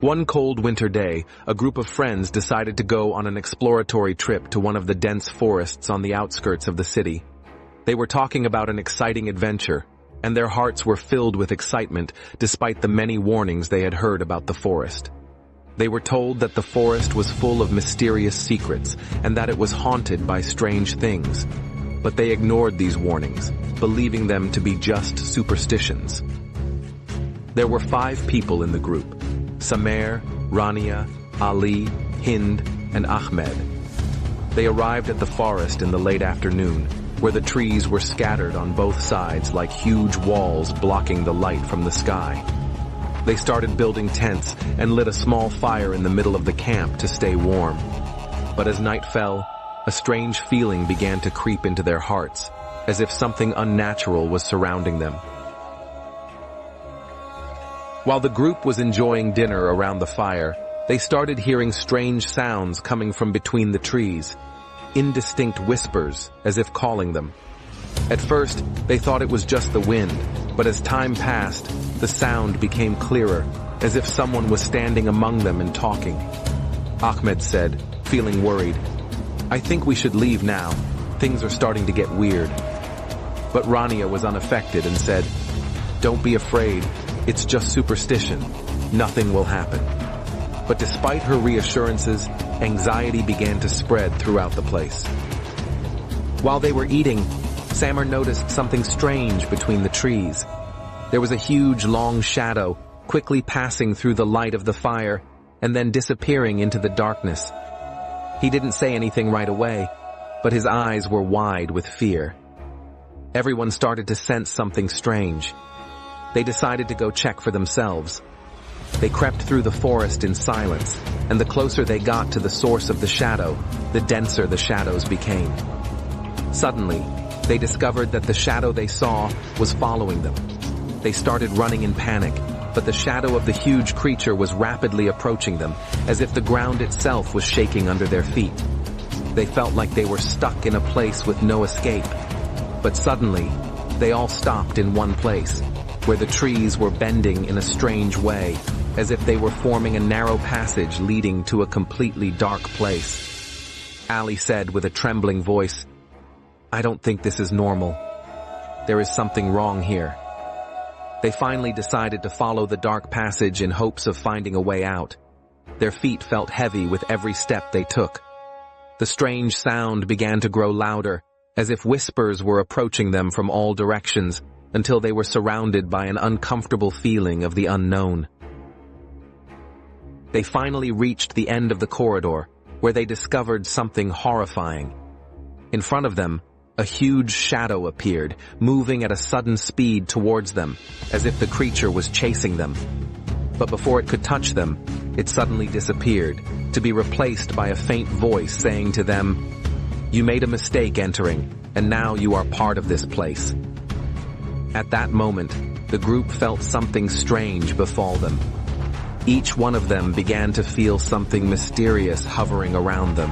One cold winter day, a group of friends decided to go on an exploratory trip to one of the dense forests on the outskirts of the city. They were talking about an exciting adventure, and their hearts were filled with excitement despite the many warnings they had heard about the forest. They were told that the forest was full of mysterious secrets and that it was haunted by strange things. But they ignored these warnings, believing them to be just superstitions. There were 5 people in the group: Samer, Rania, Ali, Hind, and Ahmed. They arrived at the forest in the late afternoon, where the trees were scattered on both sides like huge walls blocking the light from the sky. They started building tents and lit a small fire in the middle of the camp to stay warm. But as night fell, a strange feeling began to creep into their hearts, as if something unnatural was surrounding them. While the group was enjoying dinner around the fire, they started hearing strange sounds coming from between the trees, indistinct whispers as if calling them. At first, they thought it was just the wind, but as time passed, the sound became clearer, as if someone was standing among them and talking. Ahmed said, feeling worried, "I think we should leave now. Things are starting to get weird." But Rania was unaffected and said, "Don't be afraid. It's just superstition. Nothing will happen." But despite her reassurances, anxiety began to spread throughout the place. While they were eating, Samer noticed something strange between the trees. There was a huge, long shadow quickly passing through the light of the fire and then disappearing into the darkness. He didn't say anything right away, but his eyes were wide with fear. Everyone started to sense something strange. They decided to go check for themselves. They crept through the forest in silence, and the closer they got to the source of the shadow, the denser the shadows became. Suddenly, they discovered that the shadow they saw was following them. They started running in panic, but the shadow of the huge creature was rapidly approaching them, as if the ground itself was shaking under their feet. They felt like they were stuck in a place with no escape. But suddenly, they all stopped in one place, where the trees were bending in a strange way, as if they were forming a narrow passage leading to a completely dark place. Ali said with a trembling voice, "I don't think this is normal. There is something wrong here." They finally decided to follow the dark passage in hopes of finding a way out. Their feet felt heavy with every step they took. The strange sound began to grow louder, as if whispers were approaching them from all directions, until they were surrounded by an uncomfortable feeling of the unknown. They finally reached the end of the corridor, where they discovered something horrifying. In front of them, a huge shadow appeared, moving at a sudden speed towards them, as if the creature was chasing them. But before it could touch them, it suddenly disappeared, to be replaced by a faint voice saying to them, "You made a mistake entering, and now you are part of this place." At that moment, the group felt something strange befall them. Each one of them began to feel something mysterious hovering around them.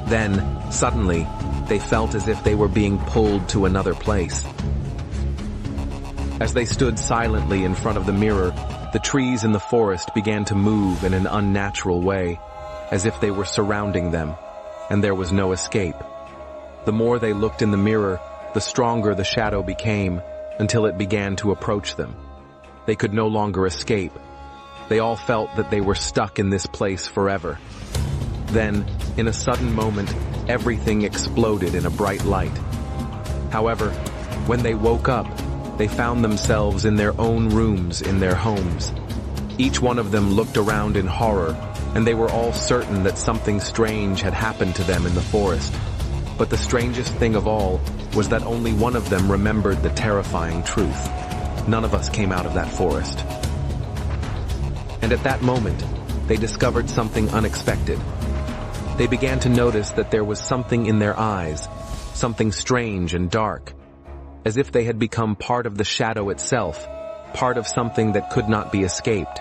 Then, suddenly, they felt as if they were being pulled to another place. As they stood silently in front of the mirror, the trees in the forest began to move in an unnatural way, as if they were surrounding them, and there was no escape. The more they looked in the mirror, the stronger the shadow became, until it began to approach them. They could no longer escape. They all felt that they were stuck in this place forever. Then, in a sudden moment, everything exploded in a bright light. However, when they woke up, they found themselves in their own rooms in their homes. Each one of them looked around in horror, and they were all certain that something strange had happened to them in the forest. But the strangest thing of all was that only one of them remembered the terrifying truth. None of us came out of that forest. And at that moment, they discovered something unexpected. They began to notice that there was something in their eyes, something strange and dark, as if they had become part of the shadow itself, part of something that could not be escaped.